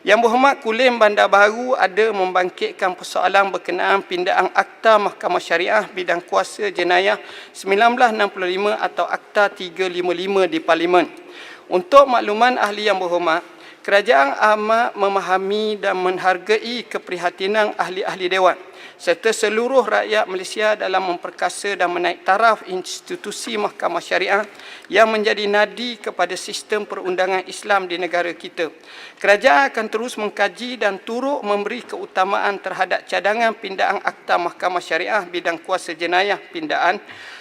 Yang Berhormat Kulim Bandar Baru ada membangkitkan persoalan berkenaan pindaan Akta Mahkamah Syariah bidang kuasa jenayah 1965 atau Akta 355 di Parlimen. Untuk makluman ahli yang berhormat, kerajaan amat memahami dan menghargai keprihatinan ahli-ahli Dewan serta seluruh rakyat Malaysia dalam memperkasa dan menaik taraf institusi Mahkamah Syariah yang menjadi nadi kepada sistem perundangan Islam di negara kita. Kerajaan akan terus mengkaji dan turut memberi keutamaan terhadap cadangan pindaan Akta Mahkamah Syariah bidang kuasa jenayah pindaan.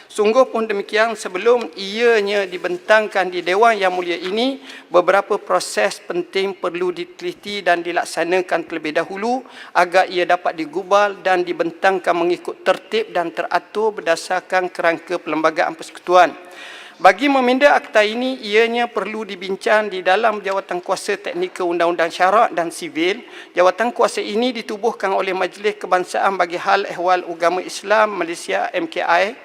Sungguh pun demikian, sebelum ianya dibentangkan di Dewan Yang Mulia ini, beberapa proses penting perlu diteliti dan dilaksanakan terlebih dahulu agar ia dapat digubal dan dibentangkan mengikut tertib dan teratur berdasarkan kerangka Perlembagaan Persekutuan. Bagi meminda akta ini, ianya perlu dibincang di dalam Jawatankuasa Teknikal Undang-Undang Syarak dan Sivil. Jawatankuasa ini ditubuhkan oleh Majlis Kebangsaan bagi Hal Ehwal Agama Islam Malaysia MKI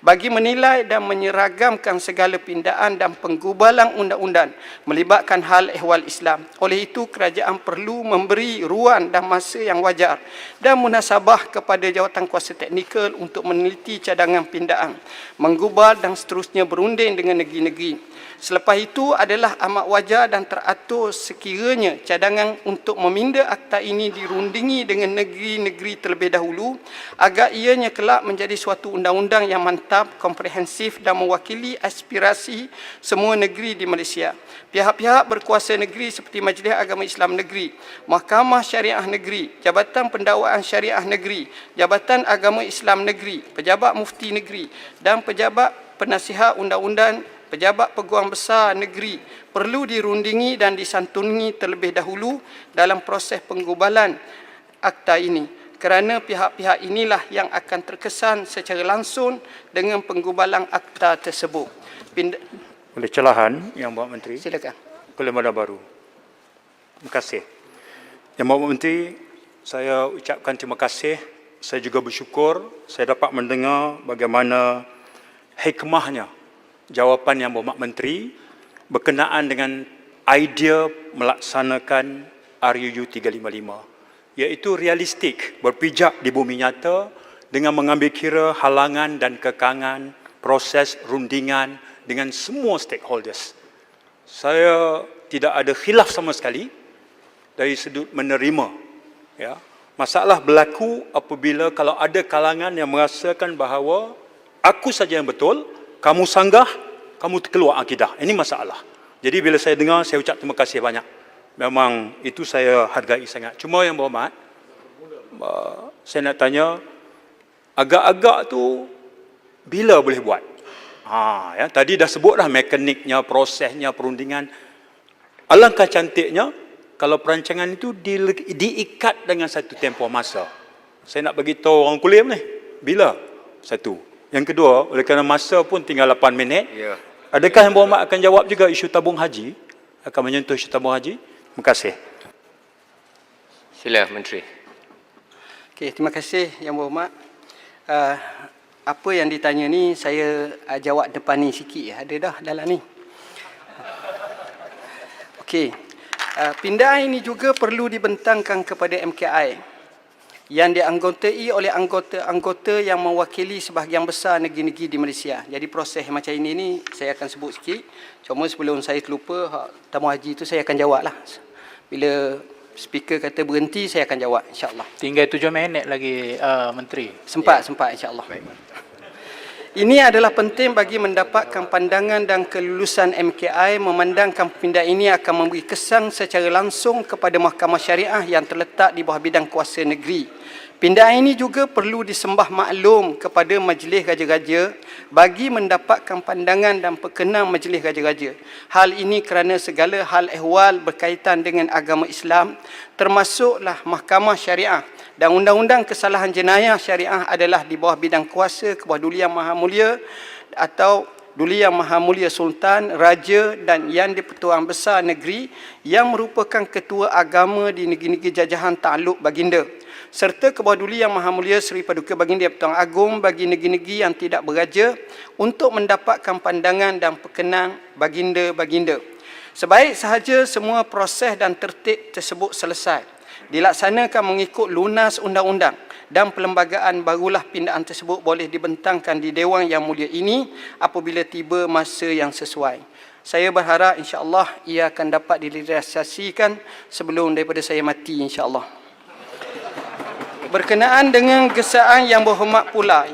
bagi menilai dan menyeragamkan segala pindaan dan penggubalan undang-undang melibatkan hal ehwal Islam. Oleh itu, kerajaan perlu memberi ruang dan masa yang wajar dan munasabah kepada Jawatankuasa Teknikal untuk meneliti cadangan pindaan, menggubal dan seterusnya berunding dengan negeri-negeri. Selepas itu adalah amat wajar dan teratur sekiranya cadangan untuk meminda akta ini dirundingi dengan negeri-negeri terlebih dahulu agar ianya kelak menjadi suatu undang-undang yang mantap, komprehensif dan mewakili aspirasi semua negeri di Malaysia. Pihak-pihak berkuasa negeri seperti Majlis Agama Islam Negeri, Mahkamah Syariah Negeri, Jabatan Pendakwaan Syariah Negeri, Jabatan Agama Islam Negeri, Pejabat Mufti Negeri dan Pejabat Penasihat Undang-Undang, Pejabat Peguam Besar Negeri perlu dirundingi dan disantuni terlebih dahulu dalam proses penggubalan akta ini, kerana pihak-pihak inilah yang akan terkesan secara langsung dengan penggubalan akta tersebut. Oleh celahan Yang Berhormat Menteri. Silakan. Kulim Bandar Baru. Terima kasih. Yang Berhormat Menteri, saya ucapkan terima kasih. Saya juga bersyukur saya dapat mendengar bagaimana hikmahnya jawapan Yang Berhormat Menteri berkenaan dengan idea melaksanakan RUU 355, iaitu realistik, berpijak di bumi nyata dengan mengambil kira halangan dan kekangan proses rundingan dengan semua stakeholders. Saya tidak ada khilaf sama sekali dari sudut menerima. Ya. Masalah berlaku apabila kalau ada kalangan yang merasakan bahawa aku saja yang betul, kamu sanggah, kamu keluar akidah. Ini masalah. Jadi bila saya dengar, saya ucap terima kasih banyak. Memang itu saya hargai sangat. Cuma Yang Berhormat, saya nak tanya, agak-agak tu bila boleh buat? Ya, tadi dah sebut dah mekaniknya, prosesnya, perundingan. Alangkah cantiknya kalau perancangan itu diikat dengan satu tempoh masa. Saya nak bagi tahu orang Kulim ni, bila? Satu. Yang kedua, oleh kerana masa pun tinggal 8 minit, ya. Adakah Yang Berhormat akan jawab juga isu tabung haji? Akan menyentuh isu tabung haji? Terima kasih. Sila Menteri. Okey, terima kasih Yang Berhormat. Apa yang ditanya ni saya jawab depan ni sikit. Ada dah dalam ni. Okey. Pindaan ini juga perlu dibentangkan kepada MKI yang dianggotai oleh anggota-anggota yang mewakili sebahagian besar negeri-negeri di Malaysia. Jadi proses macam ini saya akan sebut sikit. Cuma sebelum saya terlupa, tamu haji itu saya akan jawab lah. Bila speaker kata berhenti, saya akan jawab insyaAllah. Tinggal 7 minit lagi Menteri. Sempat insyaAllah. Ini adalah penting bagi mendapatkan pandangan dan kelulusan MKI memandangkan pindaan ini akan memberi kesan secara langsung kepada Mahkamah Syariah yang terletak di bawah bidang kuasa negeri. Pindaan ini juga perlu disembah maklum kepada Majlis Raja-Raja bagi mendapatkan pandangan dan perkenan Majlis Raja-Raja. Hal ini kerana segala hal ehwal berkaitan dengan agama Islam, termasuklah Mahkamah Syariah dan Undang-Undang Kesalahan Jenayah Syariah adalah di bawah bidang kuasa ke bawah Duli Yang Maha Mulia atau Duli Yang Maha Mulia Sultan, Raja dan Yang di-Pertuan Besar Negeri yang merupakan ketua agama di negeri-negeri jajahan takluk baginda, serta ke bawah Duli Yang Maha Mulia Seri Paduka Baginda Pertuan Agong bagi negeri-negeri yang tidak beraja untuk mendapatkan pandangan dan perkenan baginda-baginda. Sebaik sahaja semua proses dan tertib tersebut selesai, dilaksanakan mengikut lunas undang-undang dan perlembagaan, barulah pindaan tersebut boleh dibentangkan di Dewan Yang Mulia ini apabila tiba masa yang sesuai. Saya berharap insya-Allah ia akan dapat direalisasikan sebelum daripada saya mati insya-Allah. Berkenaan dengan gesaan yang berhormat pula,